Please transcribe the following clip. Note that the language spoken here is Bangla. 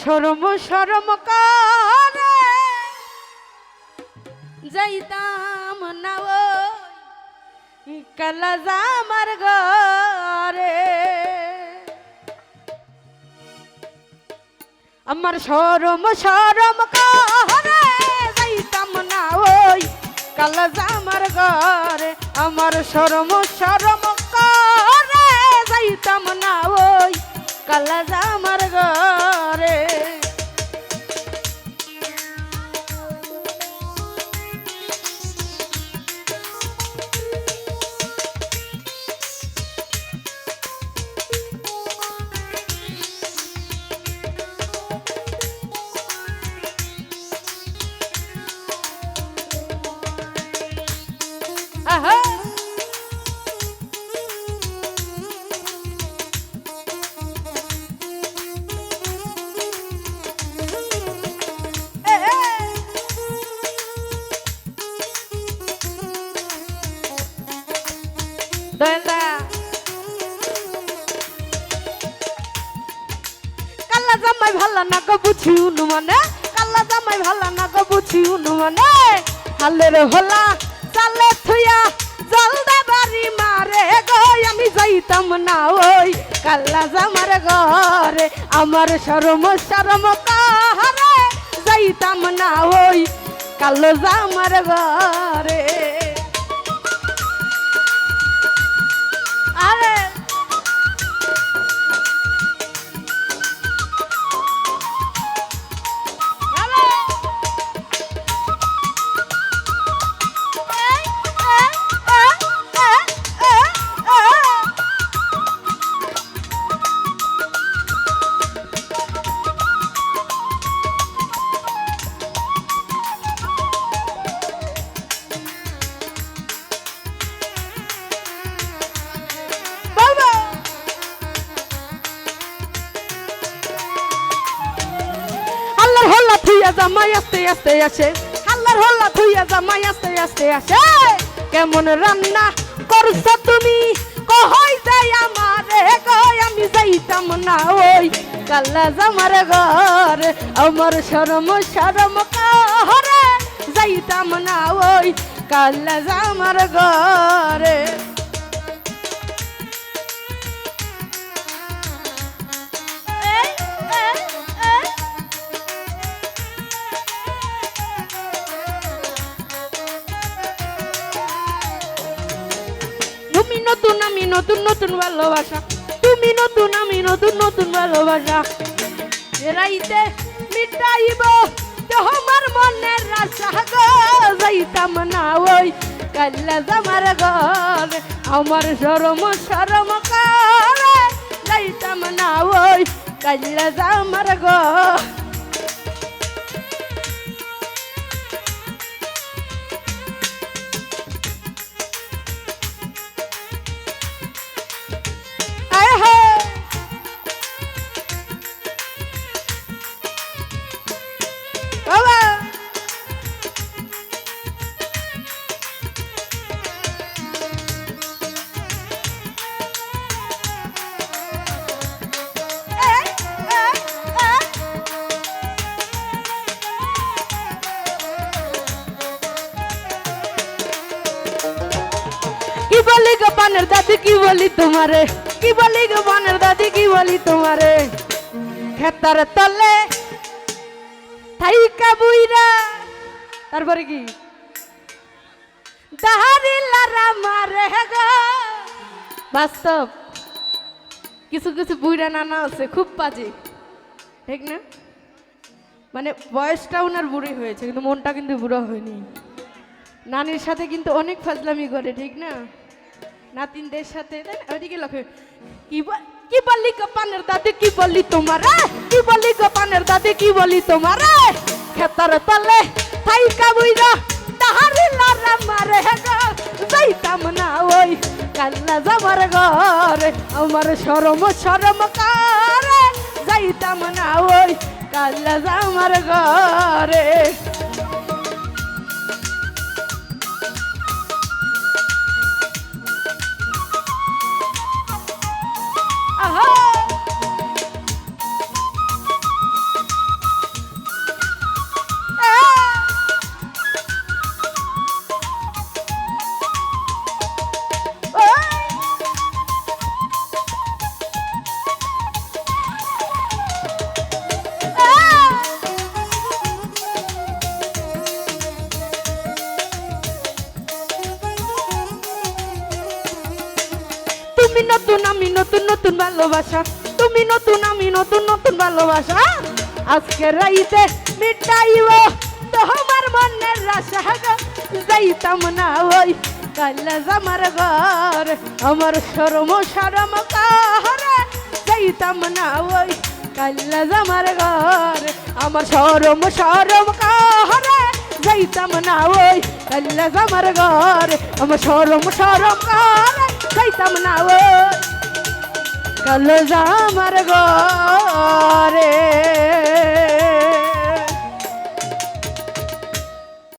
শরম শরম করে যাইতাম না ওই কালাজা আমার ঘরে। আমার শরম শরম করে যাইতাম না ওই কালাজা আমার ঘরে। আমার শরম শরম করে যাইতাম না ওই কালাজা আমার ঘরে। কাল্লা জামাই ভালো না গো বুঝি উনুমানে, কাল্লা জামাই ভালো না গো বুঝি উনুমানে। হালের হোলা চালে থুয়া জলদা বাড়ি মারে গো, আমি যাইতাম না ওই কাল্লা জামার ঘরে। আমার শরম শরম করে যাইতাম না ওই কাল্লা জামার ঘরে। আরে জামাই আস্তে আস্তে আসে, আল্লাহর হল্লা থুইয়া জামাই আস্তে আস্তে আসে। কেমন রান্না করছো তুমি কই যাই আমারে কই, আমি যাইতাম না ওই কাল্লা জামার ঘরে। আমার শরম শরম করে যাইতাম না ওই কাল্লা জামার ঘরে। নতুন আমি নতুন নতুন ভালোবাসা, তুমি নতুন আমি নতুন নতুন ভালোবাসা। রাইতে মিটাইব তোমার মনের আশা গো, যাইতাম না ওই কাল্লা জামার ঘরে। আমার শরম শরম করে যাইতাম না ওই কাল্লা জামার ঘরে। কি বলি গো পানের দাদি কি বলি তোমারে, কি বলি গো পানের দাদি কি বলি তোমারে। খেতার তলে থাইকা বুইরা, তারপরে কি দাহারি লারা মারে গো। বাস্তব কিছু কিছু বুইরা নানা আছে খুব বাজে, ঠিক না? মানে বয়সটা ওনার বুড়ি হয়েছে কিন্তু মনটা কিন্তু বুড়ো হয়নি। নানির সাথে কিন্তু অনেক ফাজলামি করে, ঠিক না? নাতিনদের সাথে ওইদিকে লক্ষ্য। কি বলি গো পানের দাদি কি বলি তোমারে, কি বলি গো পানের দাদি কি বলি তোমারে। খেতার তলে থাইকা বুইরা দাহারি লারা মারে গো, যাইতাম না ওই কাল্লা জামার ঘরে। আমার শরম শরম করে যাইতাম না ওই কাল্লা জামার ঘরে। নতুন নতুন ভালোবাসা, তুমি নতুন আমি নতুন নতুন ভালোবাসা। আজকে রাইতে মিটাইব তোমার মনের আশা গো, যাইতাম না ওই কাল্লা জামার ঘর, আমার শরম শরম কাহরে যাইতাম না ওই কাল্লা জামার ঘর, আমার শরম শরম কাহরে যাইতাম না ওই কাল্লা জামার ঘর, আমার শরম শরম কাহরে যাইতাম না ওই কাল্লা জামার ঘরে।